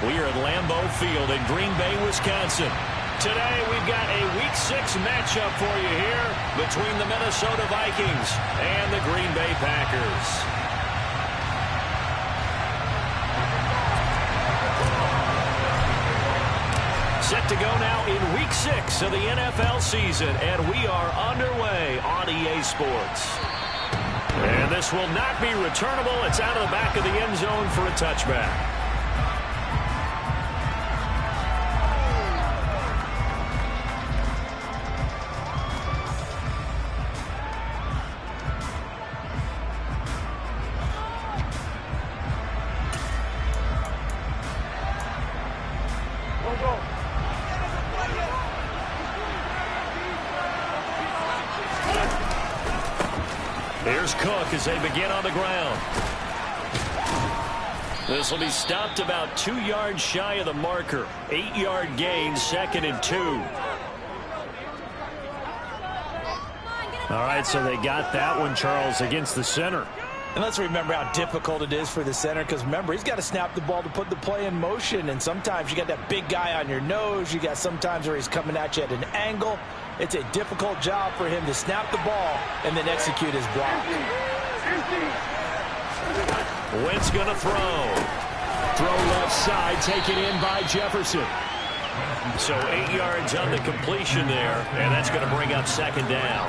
We are at Lambeau Field in Green Bay, Wisconsin. Today, we've got a Week 6 matchup for you here between the Minnesota Vikings and the Green Bay Packers. Set to go now in Week 6 of the NFL season, and we are underway on EA Sports. And this will not be returnable. It's out of the back of the end zone for a touchback. Here's Cook as they begin on the ground. This will be stopped about 2 yards shy of the marker. 8-yard gain, 2nd and 2. All right, so they got that one, Charles, against the center. And let's remember how difficult it is for the center, because remember, he's got to snap the ball to put the play in motion, and sometimes you got that big guy on your nose. You got sometimes where he's coming at you at an angle. It's a difficult job for him to snap the ball and then execute his block. Wentz going to throw. Throw left side, taken in by Jefferson. So 8 yards on the completion there, and that's going to bring up 2nd down.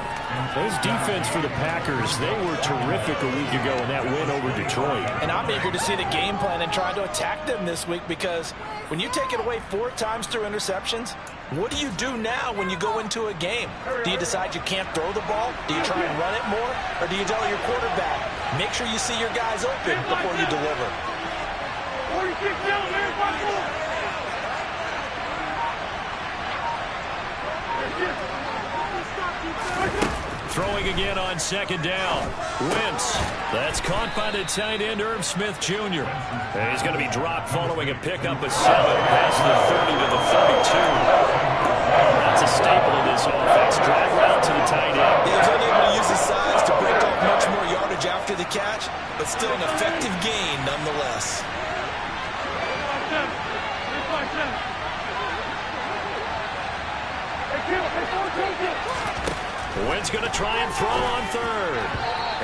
Those defense for the Packers, they were terrific a week ago in that win over Detroit. And I'm eager to see the game plan and try to attack them this week, because when you take it away 4 times through interceptions, what do you do now when you go into a game? Do you decide you can't throw the ball? Do you try and run it more? Or do you tell your quarterback, make sure you see your guys open before you deliver? 46 down, man, Throwing again on 2nd down. Wentz. That's caught by the tight end, Irv Smith Jr. And he's going to be dropped following a pickup of 7 past the 30 to the 32. That's a staple of this offense. Drag route to the tight end. He was unable to use his size to break off much more yardage after the catch, but still an effective gain nonetheless. Wentz going to try and throw on 3rd.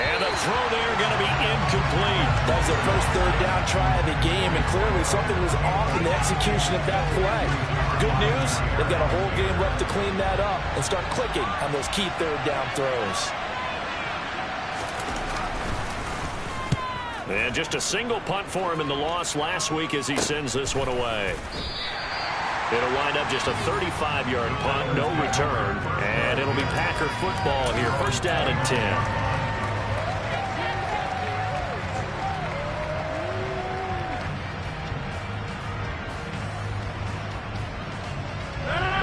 And the throw there going to be incomplete. That was the first 3rd down try of the game, and clearly something was off in the execution of that play. Good news, they've got a whole game left to clean that up and start clicking on those key 3rd down throws. And just a single punt for him in the loss last week as he sends this one away. It'll wind up just a 35-yard punt, no return, and it'll be Packer football here. 1st down and 10.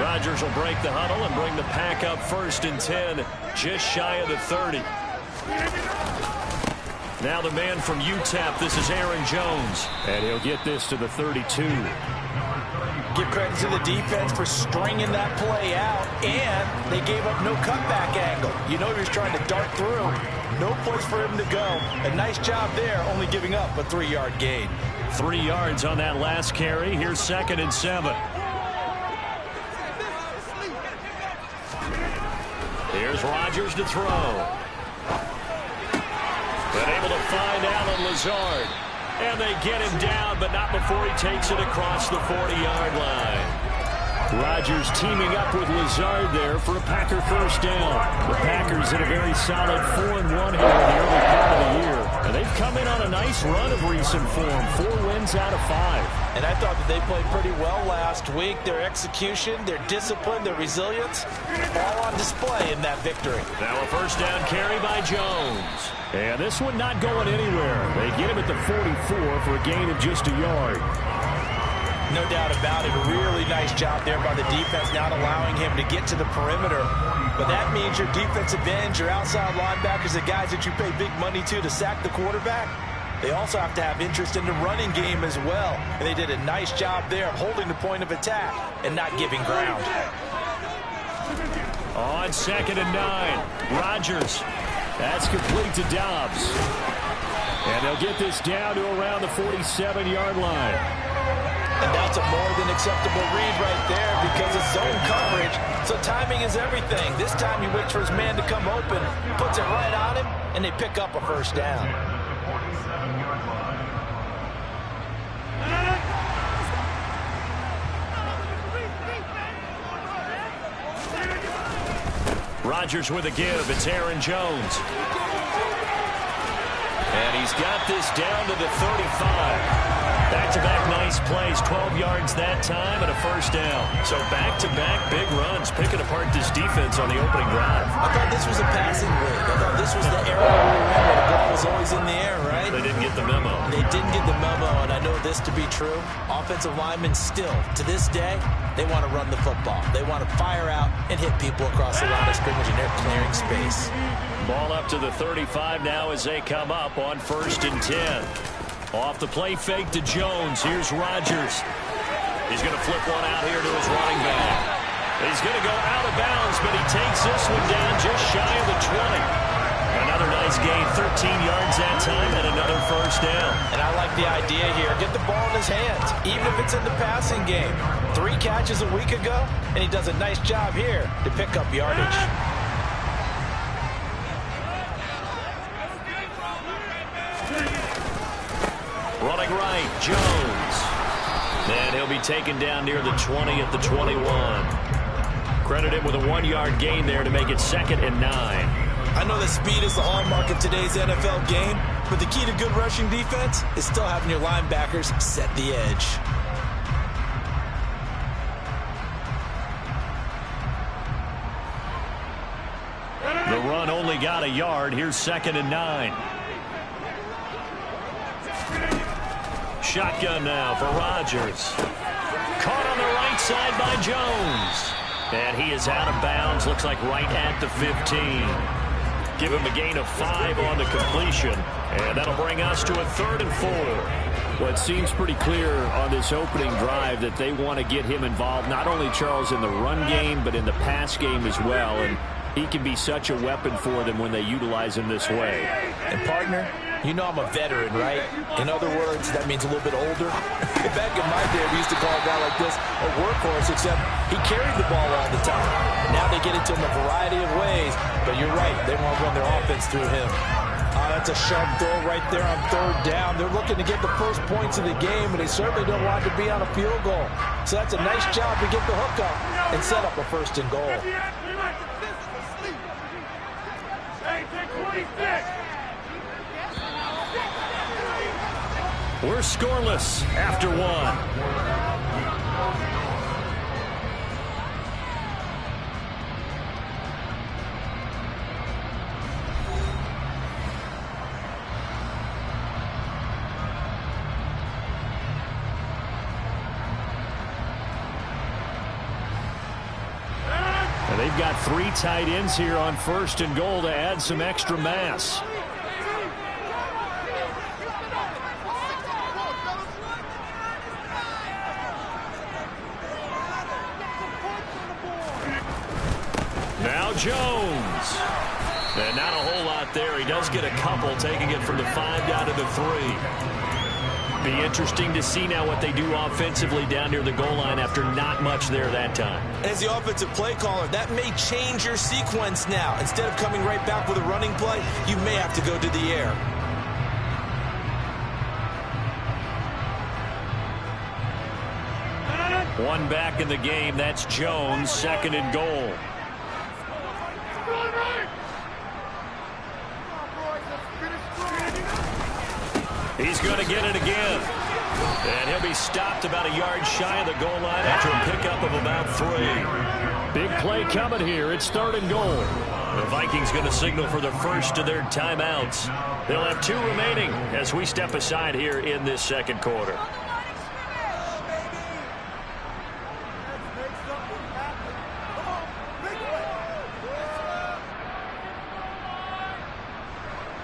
Rodgers will break the huddle and bring the Pack up 1st and 10, just shy of the 30. Now the man from UTEP, this is Aaron Jones, and he'll get this to the 32. Give credit to the defense for stringing that play out, and they gave up no cutback angle. You know he was trying to dart through. No place for him to go. A nice job there, only giving up a 3-yard gain. 3 yards on that last carry. Here's 2nd and 7. Here's Rodgers to throw. But able to find Allen Lazard. And they get him down, but not before he takes it across the 40-yard line. Rodgers teaming up with Lazard there for a Packer 1st down. The Packers in a very solid 4-1 here in the early part of the year. And they've come in on a nice run of recent form. 4 wins out of 5. And I thought that they played pretty well last week. Their execution, their discipline, their resilience, all on display in that victory. Now a 1st down carry by Jones. And this one not going anywhere. They get him at the 44 for a gain of just a yard. No doubt about it. A really nice job there by the defense, not allowing him to get to the perimeter. But that means your defensive ends, your outside linebackers, the guys that you pay big money to sack the quarterback, they also have to have interest in the running game as well. And they did a nice job there of holding the point of attack and not giving ground. On 2nd and 9, Rodgers. That's complete to Dobbs. And they'll get this down to around the 47-yard line. And now more than acceptable read right there because it's zone coverage, so timing is everything. This time he waits for his man to come open, puts it right on him, and they pick up a first down. Rodgers with a give. It's Aaron Jones. And he's got this down to the 35. Back-to-back nice plays, 12 yards that time and a first down. So back-to-back big runs, picking apart this defense on the opening drive. I thought this was a passing league. I thought this was the era we were in where the ball was always in the air, right? They didn't get the memo. They didn't get the memo, and I know this to be true. Offensive linemen still, to this day, they want to run the football. They want to fire out and hit people across the line of scrimmage, and they're clearing space. Ball up to the 35 now as they come up on 1st and 10. Off the play fake to Jones. Here's Rodgers. He's going to flip one out here to his running back. He's going to go out of bounds, but he takes this one down just shy of the 20. Another nice gain, 13 yards that time, and another first down. And I like the idea here. Get the ball in his hands, even if it's in the passing game. 3 catches a week ago, and he does a nice job here to pick up yardage. Running right, Jones. And he'll be taken down near the 20 at the 21. Credit him with a 1-yard gain there to make it 2nd and 9. I know that speed is the hallmark of today's NFL game, but the key to good rushing defense is still having your linebackers set the edge. The run only got a yard. Here's 2nd and 9. Shotgun now for Rodgers. Caught on the right side by Jones. And he is out of bounds. Looks like right at the 15. Give him a gain of 5 on the completion. And that'll bring us to a 3rd and 4. Well, it seems pretty clear on this opening drive that they want to get him involved, not only, Charles, in the run game, but in the pass game as well. And he can be such a weapon for them when they utilize him this way. And, partner, you know I'm a veteran, right? In other words, that means a little bit older. Back in my day, we used to call a guy like this a workhorse, except he carried the ball all the time. Now they get it to him a variety of ways, but you're right, they want to run their offense through him. That's a sharp throw right there on 3rd down. They're looking to get the first points of the game, and they certainly don't want to be on a field goal. So that's a nice job to get the hook up and set up a 1st and goal. We're scoreless after 1. And they've got 3 tight ends here on 1st and goal to add some extra mass. Now Jones. And not a whole lot there. He does get a couple, taking it from the 5 down to the 3. Be interesting to see now what they do offensively down near the goal line after not much there that time. As the offensive play caller, that may change your sequence now. Instead of coming right back with a running play, you may have to go to the air. One back in the game. That's Jones, 2nd and goal. He's going to get it again. And he'll be stopped about a yard shy of the goal line after a pickup of about 3. Big play coming here. It's 3rd and goal. The Vikings going to signal for the first of their timeouts. They'll have 2 remaining as we step aside here in this 2nd quarter.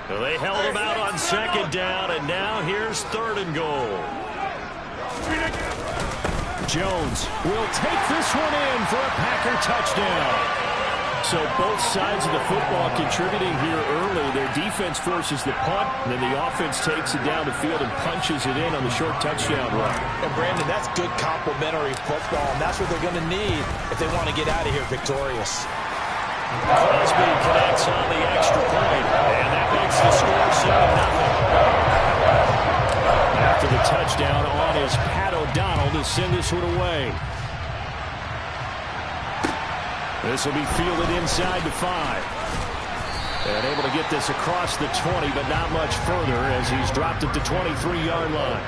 So they held him out on 2nd down, and now here's 3rd and goal. Jones will take this one in for a Packer touchdown. So both sides of the football contributing here early. Their defense forces the punt, and then the offense takes it down the field and punches it in on the short touchdown run. And, Brandon, that's good complementary football, and that's what they're going to need if they want to get out of here victorious. Crosby connects on the extra point, and that makes the score 7-0. After the touchdown on is Pat O'Donnell to send this one away. This will be fielded inside the 5. And able to get this across the 20, but not much further as he's dropped at the 23-yard line.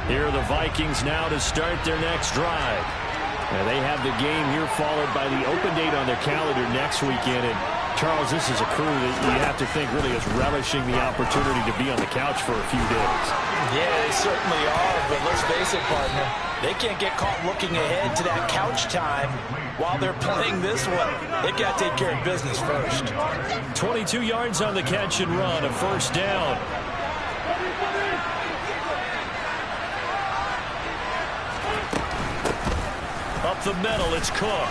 Here are the Vikings now to start their next drive. And they have the game here followed by the open date on their calendar next weekend. And Charles, this is a crew that you have to think really is relishing the opportunity to be on the couch for a few days. Yeah, they certainly are, but let's face it, partner. They can't get caught looking ahead to that couch time while they're playing this one. They've got to take care of business first. 22 yards on the catch and run, a first down. Up the middle, it's Cook.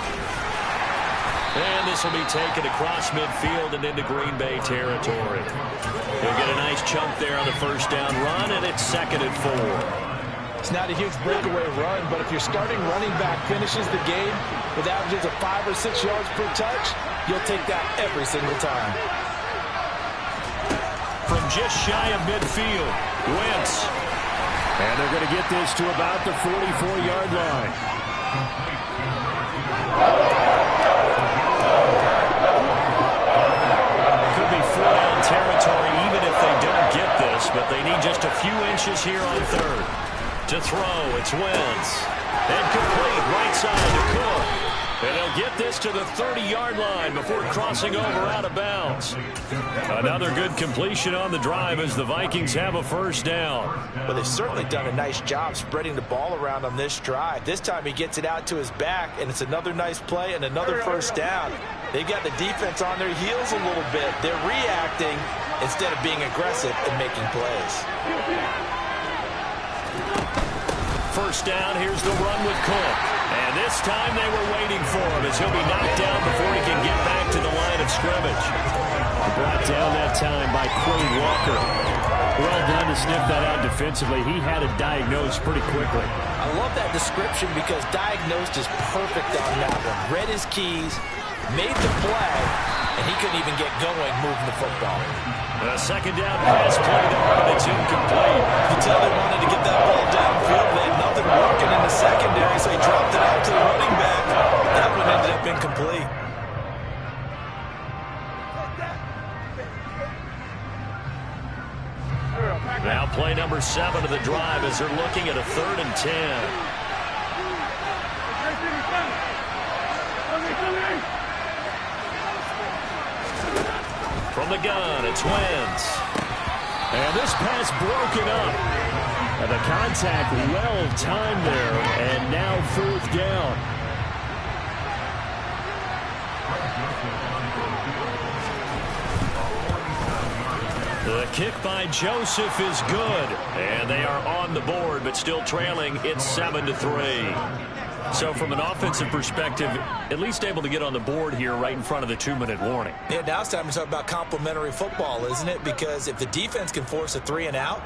And this will be taken across midfield and into Green Bay territory. He'll get a nice chunk there on the first down run, and it's 2nd and 4. It's not a huge breakaway run, but if your starting running back finishes the game with averages of 5 or 6 yards per touch, you'll take that every single time. From just shy of midfield, Wentz. And they're going to get this to about the 44-yard line. Could be 4-down territory even if they don't get this, but they need just a few inches here on 3rd. To throw, it's Wentz. And complete right side to Cook. And they'll get this to the 30-yard line before crossing over out of bounds. Another good completion on the drive as the Vikings have a first down. Well, they've certainly done a nice job spreading the ball around on this drive. This time he gets it out to his back, and it's another nice play and another first down. They've got the defense on their heels a little bit. They're reacting instead of being aggressive and making plays. First down, here's the run with Cook. And this time they were waiting for him as he'll be knocked down before he can get back to the line of scrimmage. Brought down that time by Quay Walker. Well done to sniff that out defensively. He had it diagnosed pretty quickly. I love that description because diagnosed is perfect on that one. Read his keys, made the play, and he couldn't even get going moving the football. A second down pass played on, but it's incomplete. You can tell they wanted to get that ball downfield. They had nothing working in the secondary, so he dropped it out to the running back. That one ended up incomplete. Now play number 7 of the drive as they're looking at a 3rd and 10. From the gun, it's Wentz. And this pass broken up. And the contact well timed there, and now 4th down. The kick by Joseph is good, and they are on the board, but still trailing. It's 7-3. So from an offensive perspective, at least able to get on the board here right in front of the 2-minute warning. Yeah, now it's time to talk about complementary football, isn't it? Because if the defense can force a 3 and out,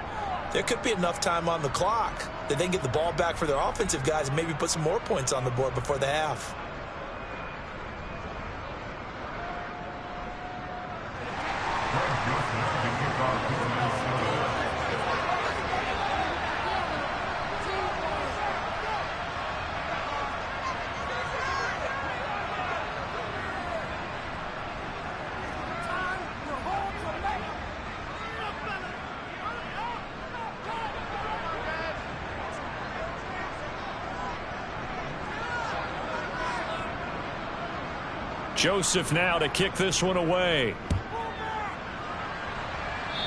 there could be enough time on the clock that they can get the ball back for their offensive guys and maybe put some more points on the board before the half. Joseph now to kick this one away.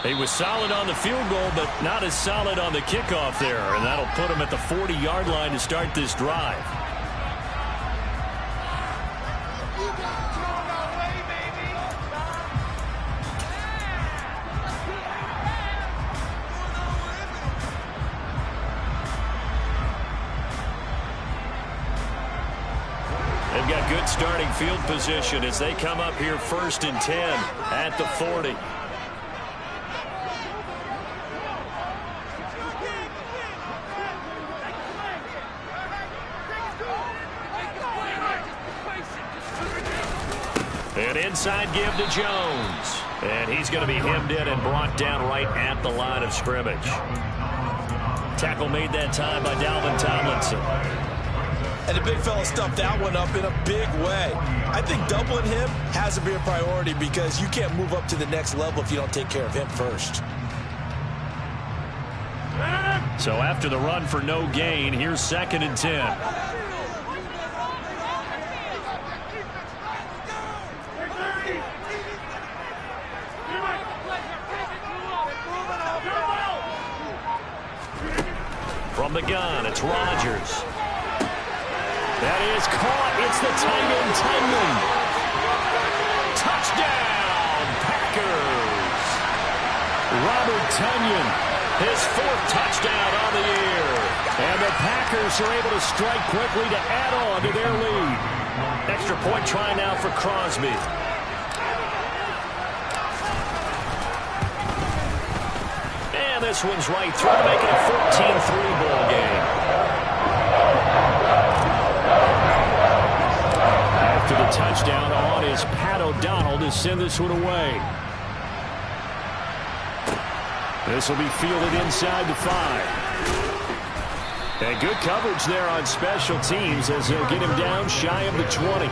He was solid on the field goal, but not as solid on the kickoff there. And that'll put him at the 40-yard line to start this drive. They've got good starting field position as they come up here 1st and 10 at the 40. An inside give to Jones. And he's going to be hemmed in and brought down right at the line of scrimmage. Tackle made that time by Dalvin Tomlinson. And the big fella stuffed that one up in a big way. I think doubling him has to be a priority because you can't move up to the next level if you don't take care of him first. So after the run for no gain, here's 2nd and 10. From the gun, it's Rodgers. That is caught. It's the tight end, Tunyon. Touchdown, Packers. Robert Tunyon, his 4th touchdown on the year. And the Packers are able to strike quickly to add on to their lead. Extra point try now for Crosby. And this one's right through to make it a 14-3 ball game. After the touchdown on is Pat O'Donnell to send this one away. This will be fielded inside the 5. And good coverage there on special teams as they'll get him down shy of the 20.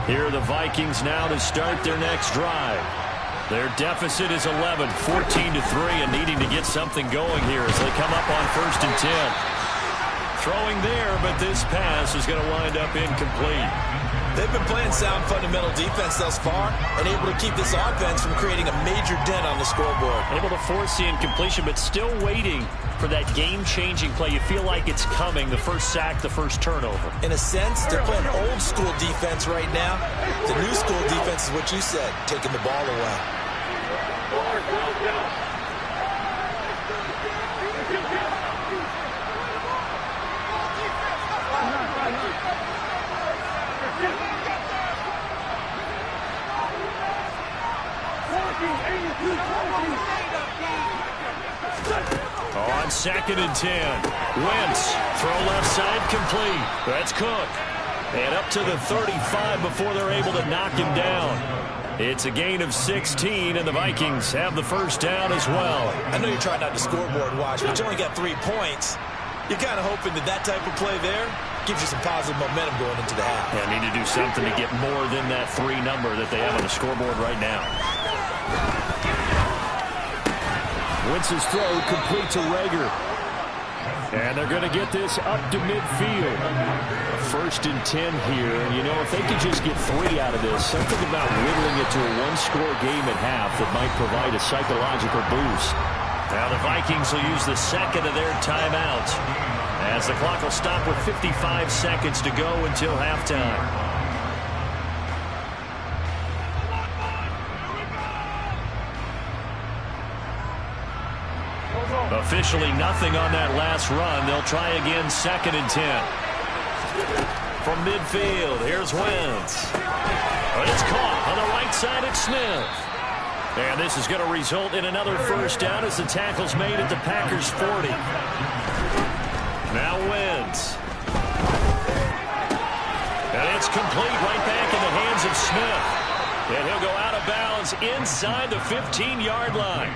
Here are the Vikings now to start their next drive. Their deficit is 11, 14-3, and needing to get something going here as they come up on 1st and 10. Throwing there, but this pass is going to wind up incomplete. They've been playing sound fundamental defense thus far and able to keep this offense from creating a major dent on the scoreboard. Able to force the incompletion, but still waiting for that game-changing play. You feel like it's coming, the first sack, the first turnover. In a sense, they're playing old-school defense right now. The new school defense is what you said, taking the ball away. On 2nd and 10, Wentz, throw left side complete. That's Cook. And up to the 35 before they're able to knock him down. It's a gain of 16, and the Vikings have the first down as well. I know you're trying not to scoreboard watch, but you only got 3 points. You're kind of hoping that that type of play there gives you some positive momentum going into the half. Yeah, need to do something to get more than that 3 number that they have on the scoreboard right now. Wentz's throw complete to Rager. And they're going to get this up to midfield. 1st and 10 here. And, you know, if they could just get 3 out of this, something about whittling it to a 1-score game at half that might provide a psychological boost. Now the Vikings will use the 2nd of their timeouts as the clock will stop with 55 seconds to go until halftime. Officially nothing on that last run. They'll try again 2nd and 10. From midfield, here's Wentz. But it's caught on the right side at Smith. And this is going to result in another first down as the tackle's made at the Packers 40. Now Wentz. And it's complete right back in the hands of Smith. And he'll go out of bounds inside the 15-yard line.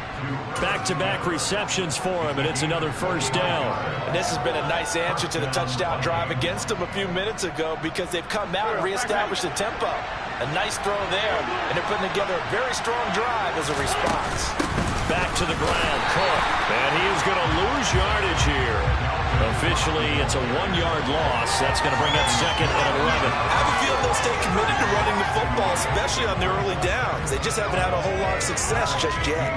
Back-to-back receptions for him, and it's another first down. And this has been a nice answer to the touchdown drive against them a few minutes ago because they've come out and reestablished the tempo. A nice throw there, and they're putting together a very strong drive as a response. Back to the ground, Cook. And he is going to lose yardage here. Officially, it's a 1-yard loss. That's going to bring up 2nd and 11. I have a feeling they'll stay committed to running the football, especially on their early downs. They just haven't had a whole lot of success just yet.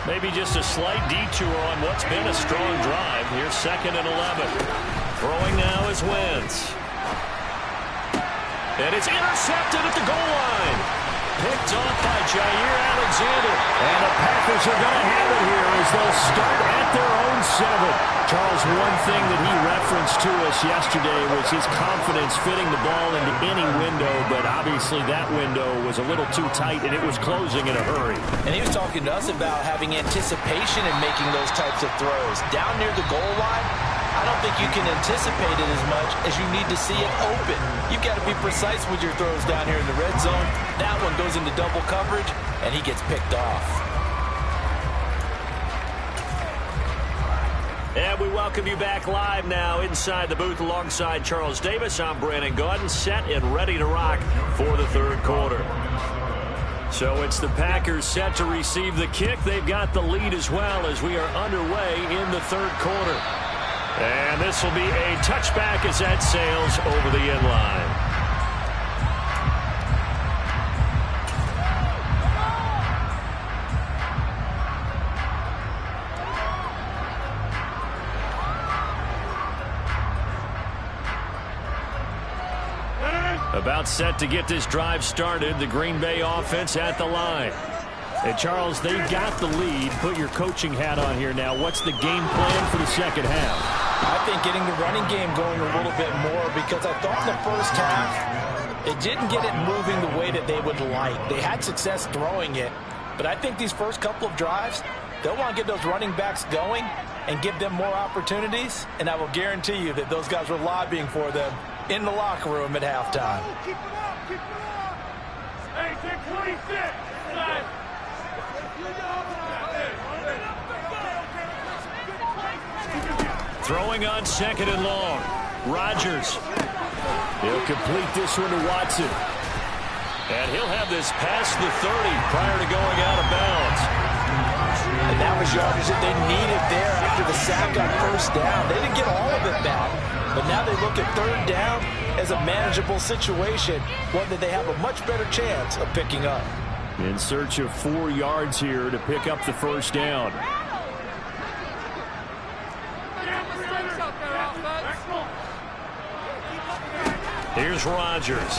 Maybe just a slight detour on what's been a strong drive. Here's 2nd and 11. Throwing now is Wentz. And it's intercepted at the goal line. Picked off by Jair Alexander. And the Packers are going to have it here as they'll start at their own 7. Charles, one thing that he referenced to us yesterday was his confidence fitting the ball into any window, but obviously that window was a little too tight, and it was closing in a hurry. And he was talking to us about having anticipation in making those types of throws. Down near the goal line, I don't think you can anticipate it as much as you need to see it open. You've got to be precise with your throws down here in the red zone. That one goes into double coverage, and he gets picked off. And we welcome you back live now inside the booth alongside Charles Davis. I'm Brandon Gaudin, set and ready to rock for the 3rd quarter. So it's the Packers set to receive the kick. They've got the lead as well as we are underway in the 3rd quarter. And this will be a touchback as that sails over the end line. About set to get this drive started. The Green Bay offense at the line. And Charles, they've got the lead. Put your coaching hat on here now. What's the game plan for the 2nd half? I think getting the running game going a little bit more, because I thought in the first half it didn't get it moving the way that they would like. They had success throwing it, but I think these first couple of drives, they'll want to get those running backs going and give them more opportunities, and I will guarantee you that those guys were lobbying for them in the locker room at halftime. Keep it up, keep it up. Hey, take 26. Throwing on 2nd and long. Rodgers. He'll complete this one to Watson. And he'll have this past the 30 prior to going out of bounds. And that was yardage that they needed there after the sack on 1st down. They didn't get all of it back, but now they look at 3rd down as a manageable situation, one that they have a much better chance of picking up. In search of 4 yards here to pick up the 1st down. Here's Rodgers.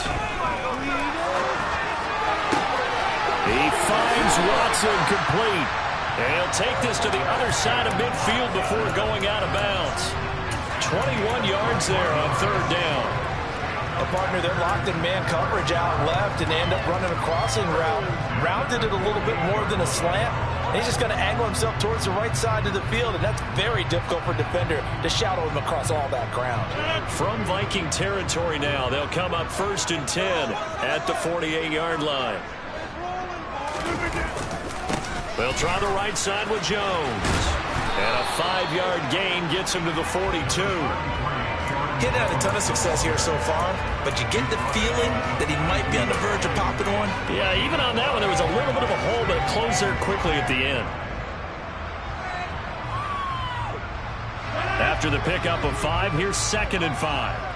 He finds Watson complete. And he'll take this to the other side of midfield before going out of bounds. 21 yards there on 3rd down. A partner, they're locked in man coverage out left, and they end up running a crossing route. Rounded it a little bit more than a slant. And he's just going to angle himself towards the right side of the field, and that's very difficult for a defender to shadow him across all that ground. From Viking territory now, they'll come up 1st and 10 at the 48-yard line. They'll try the right side with Jones. And a 5-yard gain gets him to the 42. He's had a ton of success here so far, but you get the feeling that he might be on the verge of popping one. Yeah, even on that one, there was a little bit of a hole, but it closed there quickly at the end. After the pickup of 5, here's 2nd and 5.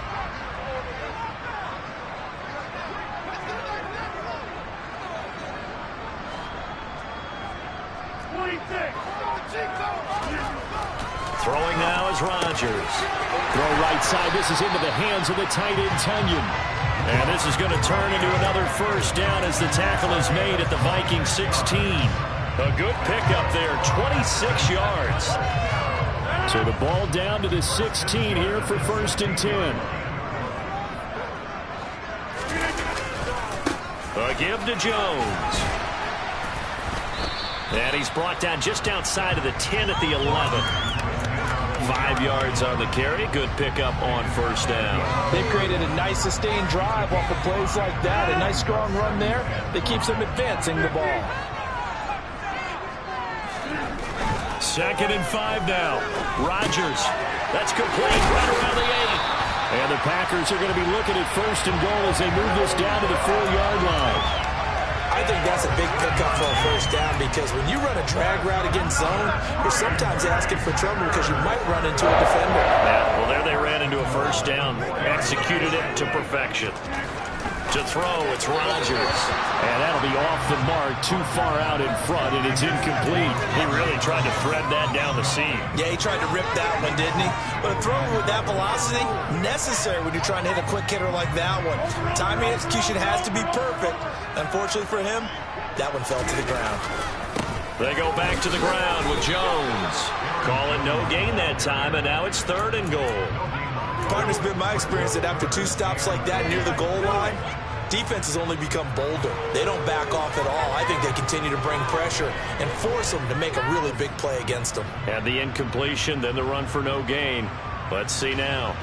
Throwing now is Rodgers. Throw right side. This is into the hands of the tight end, Tunyon. And this is going to turn into another 1st down as the tackle is made at the Viking 16. A good pickup there, 26 yards. So the ball down to the 16 here for 1st and 10. A give to Jones. And he's brought down just outside of the 10 at the 11. 5 yards on the carry. Good pickup on 1st down. They've created a nice sustained drive off of plays like that. A nice strong run there that keeps them advancing the ball. 2nd and 5 now. Rodgers. That's complete right around the 8. And the Packers are going to be looking at 1st and goal as they move this down to the 4-yard line. I think that's a big pickup for a 1st down, because when you run a drag route against zone, you're sometimes asking for trouble because you might run into a defender. Yeah, well, there they ran into a 1st down. Executed it to perfection. To To throw, it's Rodgers. And that'll be off the mark, too far out in front, and it's incomplete. He really tried to thread that down the seam. Yeah, he tried to rip that one, didn't he? But a throw with that velocity, necessary when you're trying to hit a quick hitter like that one. Timing execution has to be perfect. Unfortunately for him, that one fell to the ground. They go back to the ground with Jones. Calling no gain that time, and now it's 3rd and goal. Partner's been my experience that after 2 stops like that near the goal line, defense has only become bolder. They don't back off at all. I think they continue to bring pressure and force them to make a really big play against them. And the incompletion, then the run for no gain. Let's see now.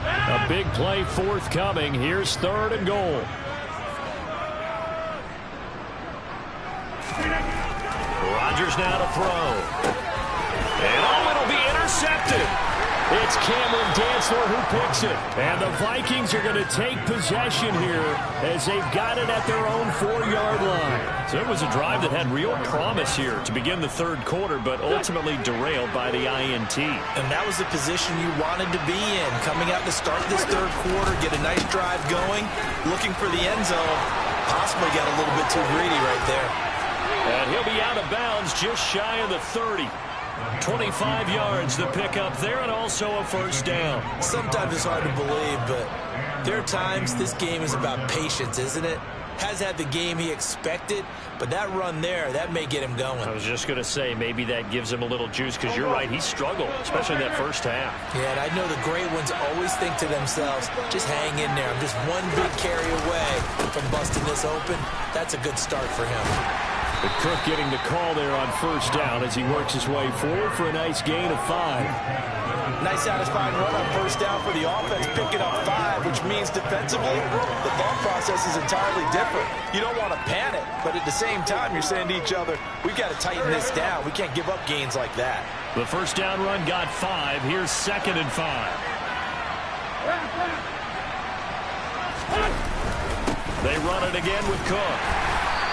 A big play forthcoming. Here's 3rd and goal. Rodgers now to throw. And oh, it'll be intercepted. It's Cameron Dantzler who picks it. And the Vikings are going to take possession here as they've got it at their own 4-yard line. So it was a drive that had real promise here to begin the 3rd quarter, but ultimately derailed by the INT. And that was the position you wanted to be in. Coming out to start this 3rd quarter, get a nice drive going, looking for the end zone. Possibly got a little bit too greedy right there. And he'll be out of bounds just shy of the 30. 25 yards the pickup there, and also a 1st down. Sometimes it's hard to believe, but there are times this game is about patience, isn't it? Has had the game he expected, but that run there, that may get him going. I was just going to say, maybe that gives him a little juice, because you're right, he struggled, especially in that 1st half. Yeah, and I know the great ones always think to themselves, just hang in there. I'm just one big carry away from busting this open. That's a good start for him. But Cook getting the call there on 1st down as he works his way forward for a nice gain of 5. Nice satisfying run on 1st down for the offense, picking up 5, which means defensively, the thought process is entirely different. You don't want to panic, but at the same time, you're saying to each other, we've got to tighten this down. We can't give up gains like that. The 1st down run got 5. Here's 2nd and 5. They run it again with Cook.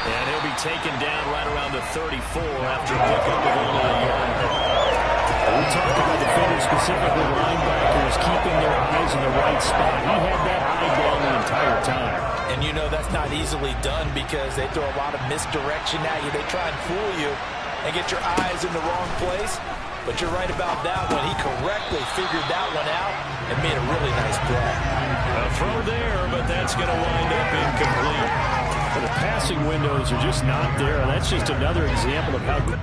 And he'll be taken down right around the 34 after a pickup of only a yard. We talked about defenders, specifically linebackers, keeping their eyes in the right spot. He had that eye down the entire time. And you know that's not easily done because they throw a lot of misdirection at you. They try and fool you and get your eyes in the wrong place. But you're right about that one. He correctly figured that one out and made a really nice play. A throw there, but that's going to wind up incomplete. The passing windows are just not there. That's just another example of how good.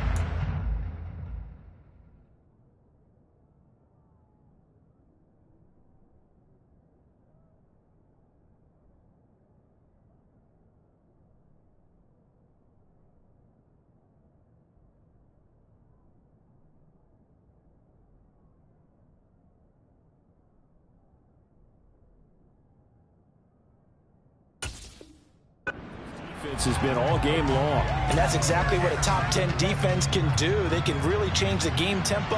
Has been all game long. And that's exactly what a top 10 defense can do. They can really change the game tempo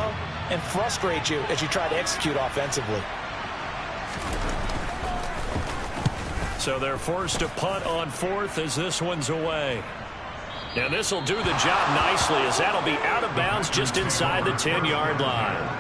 and frustrate you as you try to execute offensively. So they're forced to punt on 4th as this one's away. And this will do the job nicely as that'll be out of bounds just inside the 10-yard line.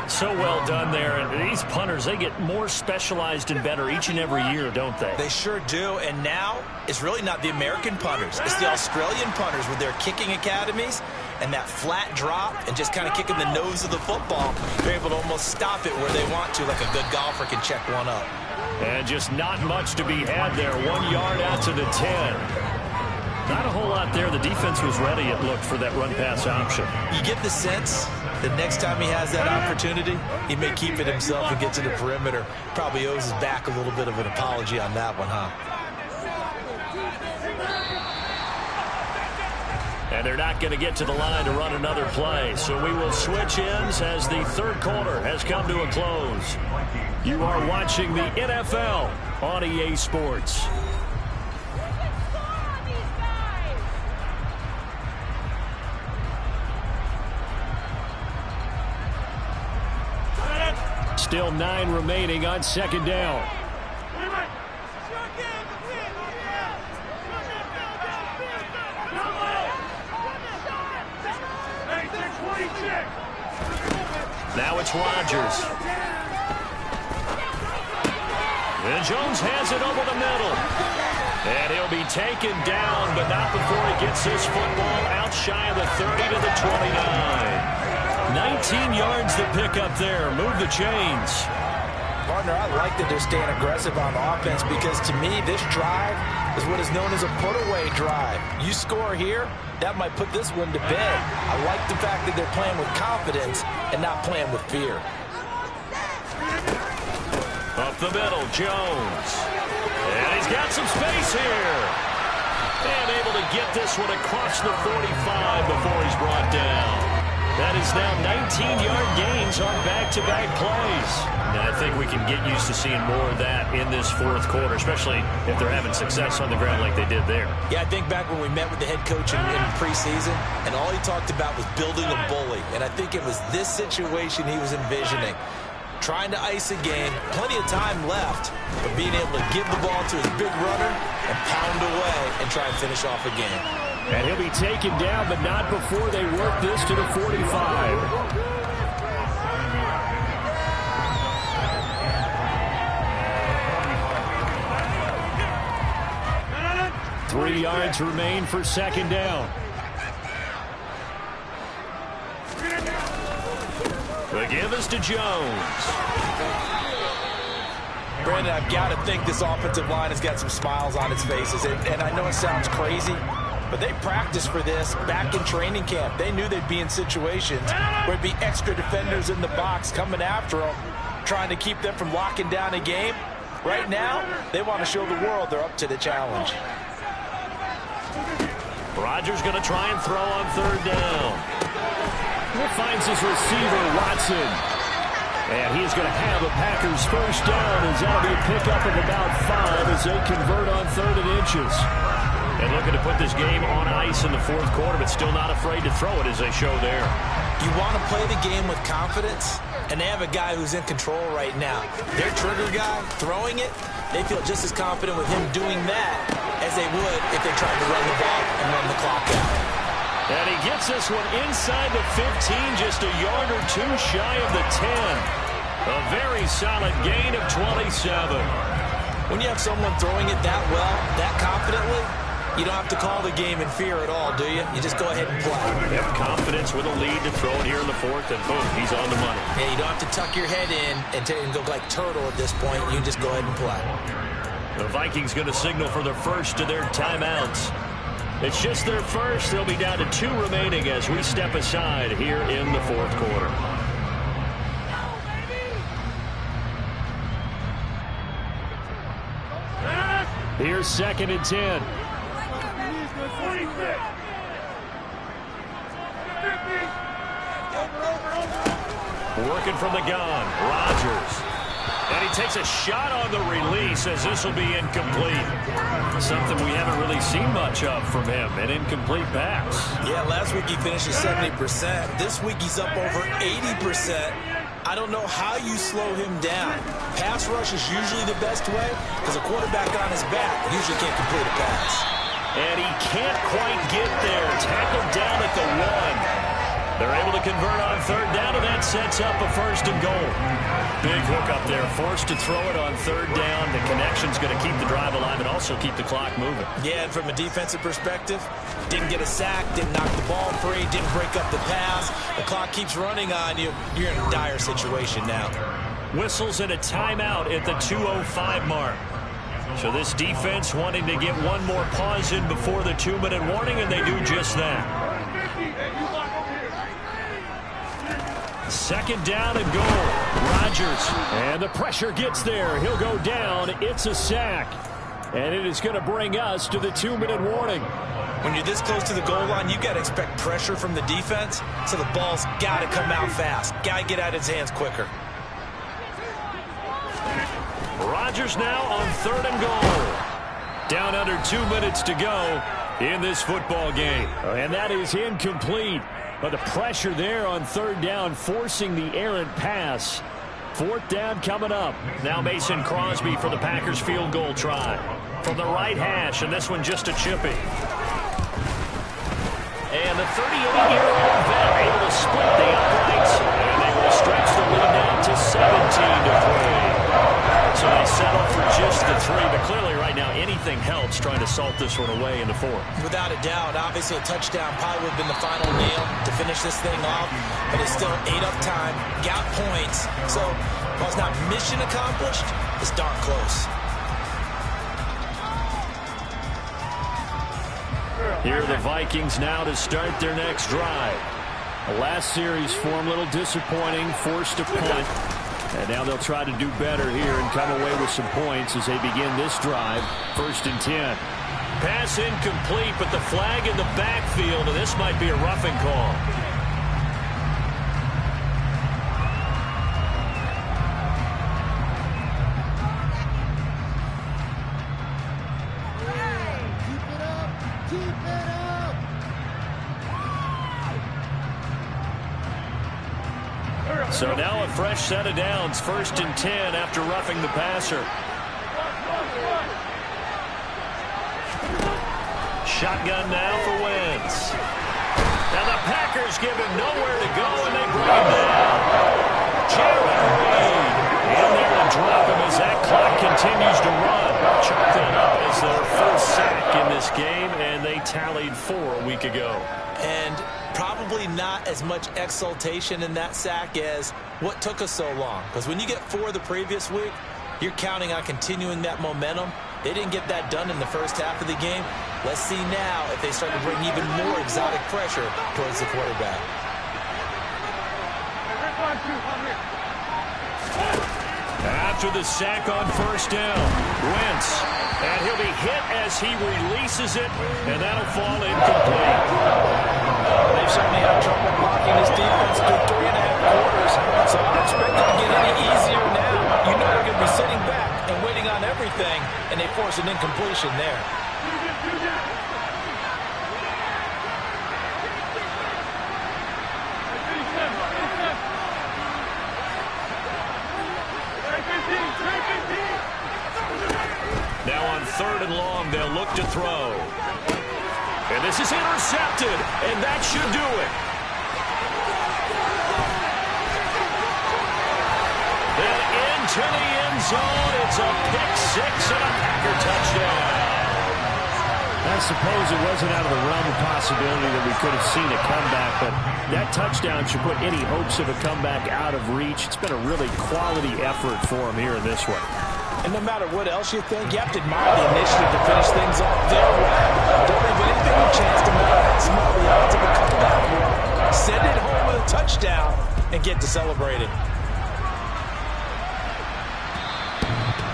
So well done there. And these punters, they get more specialized and better each and every year, don't they? They sure do. And now it's really not the American punters. It's the Australian punters with their kicking academies and that flat drop and just kind of kicking the nose of the football. They're able to almost stop it where they want to, like a good golfer can check one up. And just not much to be had there. 1 yard out to the 10. Not a whole lot there. The defense was ready, it looked, for that run-pass option. You get the sense that next time he has that opportunity, he may keep it himself and get to the perimeter. Probably owes his back a little bit of an apology on that one, huh? And they're not going to get to the line to run another play. So we will switch ends as the 3rd quarter has come to a close. You are watching the NFL on EA Sports. Still 9 remaining on 2nd down. Now it's Rodgers. And Jones has it over the middle. He'll be taken down, but not before he gets this football out shy of the 30 to the 29. 19 yards to pick up there. Move the chains. Partner, I like that they're staying aggressive on offense because, to me, this drive is what is known as a put-away drive. You score here, that might put this one to bed. I like the fact that they're playing with confidence and not playing with fear. Up the middle, Jones. And he's got some space here. And able to get this one across the 45 before he's brought down. That is now 19-yard gains on back-to-back plays. And I think we can get used to seeing more of that in this fourth quarter, especially if they're having success on the ground like they did there. Yeah, I think back when we met with the head coach in preseason, and all he talked about was building a bully. And I think it was this situation he was envisioning. Trying to ice a game, plenty of time left, but being able to give the ball to his big runner and pound away and try and finish off a game. And he'll be taken down, but not before they work this to the 45. Three yards remain for second down. The give is to Jones. Brandon, I've got to think this offensive line has got some smiles on its faces. And I know it sounds crazy, but they practiced for this back in training camp. They knew they'd be in situations where it'd be extra defenders in the box coming after them, trying to keep them from locking down a game. Right now, they want to show the world they're up to the challenge. Rodgers going to try and throw on third down. He finds his receiver, Watson. And he's going to have the Packers first down as that'll be a pickup of about 5 as they convert on 3rd and inches. And looking to put this game on ice in the fourth quarter, but still not afraid to throw it as they show there. You want to play the game with confidence, and they have a guy who's in control right now. Their trigger guy, throwing it, they feel just as confident with him doing that as they would if they tried to run the ball and run the clock out. And he gets this one inside the 15, just a yard or two shy of the 10. A very solid gain of 27. When you have someone throwing it that well, that confidently, you don't have to call the game in fear at all, do you? You just go ahead and play. Have confidence with a lead to throw it here in the fourth, and boom, he's on the money. Yeah, you don't have to tuck your head in and go like turtle at this point. You can just go ahead and play. The Vikings going to signal for the first of their timeouts. It's just their first. They'll be down to 2 remaining as we step aside here in the fourth quarter. Here's 2nd and 10. Working from the gun, Rodgers. And he takes a shot on the release as this will be incomplete. Something we haven't really seen much of from him, an incomplete pass. Yeah, last week he finished at 70%. This week he's up over 80%. I don't know how you slow him down. Pass rush is usually the best way because a quarterback on his back usually can't complete a pass. And he can't quite get there. Tackled down at the 1. They're able to convert on 3rd down, and that sets up a 1st and goal. Big hook up there, forced to throw it on 3rd down. The connection's going to keep the drive alive and also keep the clock moving. Yeah, and from a defensive perspective, didn't get a sack, didn't knock the ball free, didn't break up the pass. The clock keeps running on you. You're in a dire situation now. Whistles and a timeout at the 2:05 mark. So this defense wanting to get one more pause in before the 2-minute warning, and they do just that. 2nd down and goal. Rodgers. And the pressure gets there. He'll go down. It's a sack. And it is going to bring us to the 2-minute warning. When you're this close to the goal line, you've got to expect pressure from the defense. So the ball's got to come out fast. Got to get out of his hands quicker. Rodgers now on 3rd and goal. Down under 2 minutes to go in this football game. And that is incomplete. But the pressure there on 3rd down, forcing the errant pass. 4th down coming up. Now Mason Crosby for the Packers field goal try. From the right hash, and this one just a chippy. And the 38-year-old vet able to split the uprights. And they will stretch the lead down to 17-3. So they settle for just the 3. But clearly right now, anything everything helps trying to salt this one away in the fourth. Without a doubt, obviously a touchdown probably would have been the final nail to finish this thing off, but it's still ate up time, got points, so while it's not mission accomplished, it's darn close. Here are the Vikings now to start their next drive. The last series for them, a little disappointing, forced a punt. And now they'll try to do better here and come away with some points as they begin this drive. 1st and 10. Pass incomplete, but the flag in the backfield, and this might be a roughing call. So now a fresh set of downs, 1st and 10 after roughing the passer. Shotgun now for Wentz. Now the Packers give him nowhere to go, and they bring him down. Jared Reed in there to drop him as that clock continues to run. Chalk that up as their first sack in this game, and they tallied 4 a week ago. And probably not as much exultation in that sack as what took us so long. Because when you get 4 the previous week, you're counting on continuing that momentum. They didn't get that done in the first half of the game. Let's see now if they start to bring even more exotic pressure towards the quarterback. After the sack on 1st down, Wentz. And he'll be hit as he releases it, and that'll fall incomplete. They've certainly had trouble blocking this defense through 3.5 quarters, so I don't expect it to get any easier now. You know they're going to be sitting back and waiting on everything, and they force an incompletion there. Now on 3rd and long, they'll look to throw. And this is intercepted, and that should do it. Then into the end zone, it's a pick 6 and a Packer touchdown. I suppose it wasn't out of the realm of possibility that we could have seen a comeback, but that touchdown should put any hopes of a comeback out of reach. It's been a really quality effort for him here in this one. And no matter what else you think, you have to admire the initiative to finish things off their way. Don't leave anything a chance to make that small the odds of a comeback. Send it home with a touchdown and get to celebrating.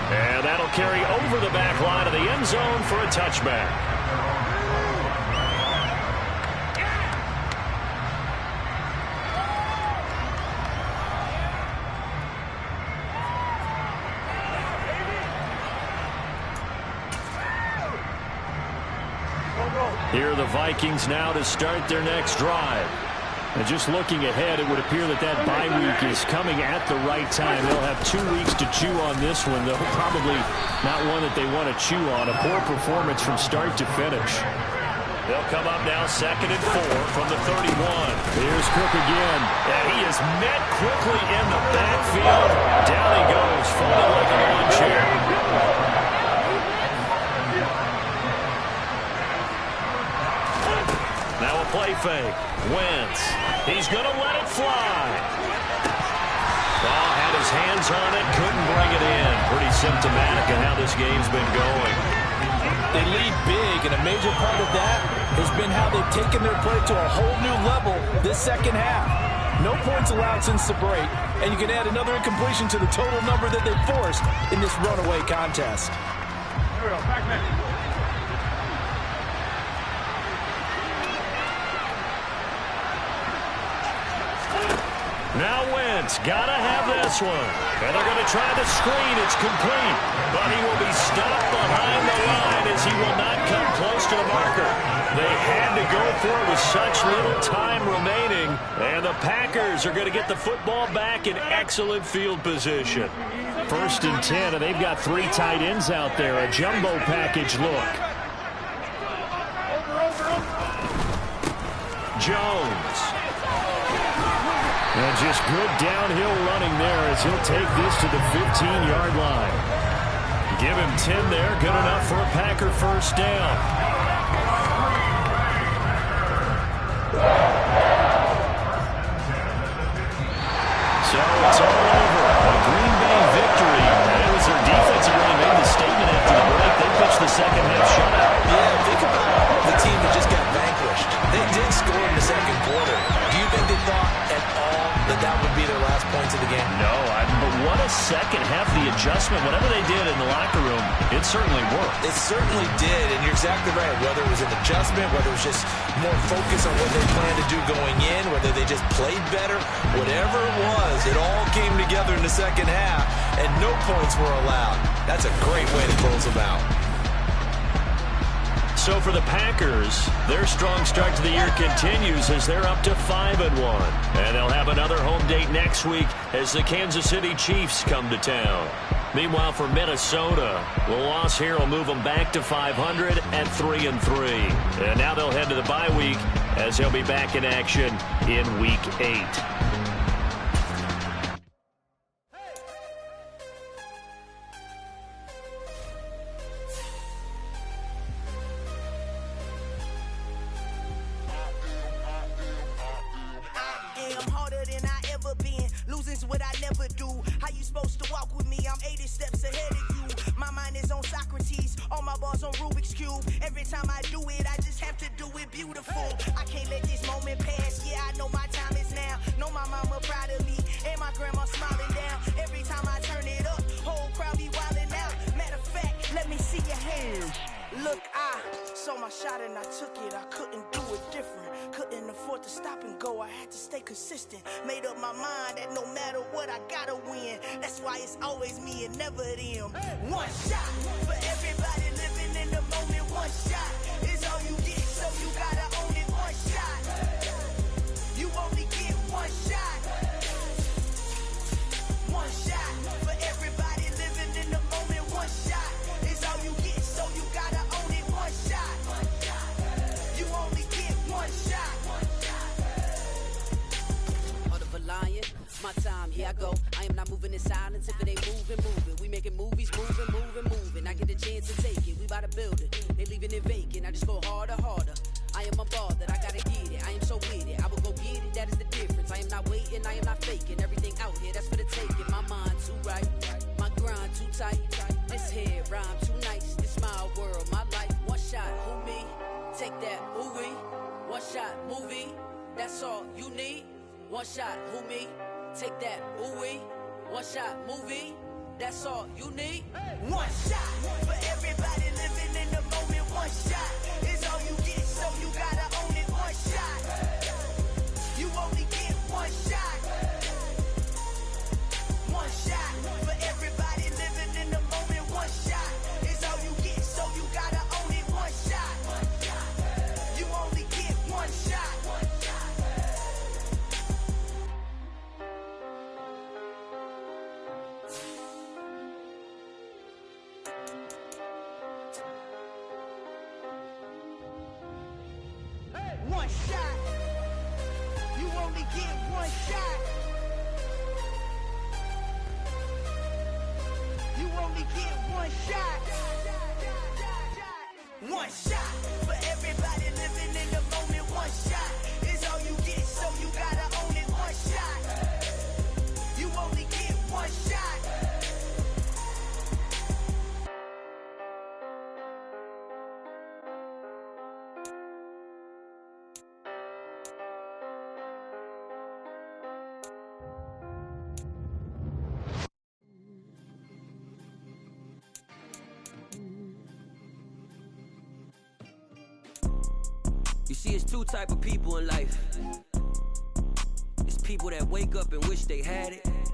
And that'll carry over the back line of the end zone for a touchback. Here are the Vikings now to start their next drive. And just looking ahead, it would appear that that bye week is coming at the right time. They'll have 2 weeks to chew on this one, though probably not one that they want to chew on. A poor performance from start to finish. They'll come up now 2nd and 4 from the 31. Here's Cook again. And he is met quickly in the backfield. Down he goes, folded like a lawn chair. Now a play fake. Wentz. He's going to let it fly. Ball had his hands on it, couldn't bring it in. Pretty symptomatic of how this game's been going. They lead big, and a major part of that has been how they've taken their play to a whole new level this second half. No points allowed since the break, and you can add another incompletion to the total number that they forced in this runaway contest. Here we go, back man. Now Wentz, gotta have this one. And they're going to try the screen. It's complete. But he will be stopped behind the line as he will not come close to the marker. They had to go for it with such little time remaining. And the Packers are going to get the football back in excellent field position. 1st and 10, and they've got 3 tight ends out there. A jumbo package look. Jones. And just good downhill running there as he'll take this to the 15-yard line. Give him 10 there. Good enough for a Packer first down. So it's all over. A Green Bay victory. And it was their defense that really made the statement after the break. They pitched the second half shutout. Yeah, think about the team that just got vanquished. They did score in the second quarter. Do you think they thought at all that that would be their last points of the game? No, but what a second half. The adjustment, whatever they did in the locker room, it certainly worked. It certainly did, and you're exactly right. Whether it was an adjustment, whether it was just more focus on what they planned to do going in, whether they just played better, whatever it was, it all came together in the second half, and no points were allowed. That's a great way to close them out. So for the Packers, their strong start to the year continues as they're up to 5-1. And they'll have another home date next week as the Kansas City Chiefs come to town. Meanwhile, for Minnesota, the loss here will move them back to 500 at 3-3. And now they'll head to the bye week as they'll be back in action in Week 8. Made up my mind that no matter what, I gotta win. That's why it's always me and never them. One shot for everybody living in the moment. One shot is all you get, so you gotta own it. One shot. You only get one shot. One shot for everybody living in the moment. One shot is all you get, so you gotta own it. One shot. You only get one shot. Lion, my time, here I go. I am not moving in silence. If it ain't moving, moving. We making movies, moving. I get a chance to take it. We bout to build it. They leaving it vacant. I just go harder. I am a ball that I gotta get it. I am so with it. I will go get it. That is the difference. I am not waiting. I am not faking. Everything out here, that's for the taking. My mind too right. My grind too tight. This head rhyme too nice. This my world, my life. One shot, who me? Take that, who we? One shot, movie. That's all you need. One shot, who me? Take that, ooh wee. One shot, movie. That's all you need. One shot for everybody living in the moment. One shot is all you get, so you gotta own it. One shot. You only get one shot. One shot for everybody living in the moment. One shot is all you get, so you gotta own it. One shot. You only get one shot. One shot. You only get one shot. You only get one shot. One shot for everybody living in the moment. One shot is all you get, so you gotta own it. One shot. You only get one shot. You see, it's two type of people in life. It's people that wake up and wish they had it,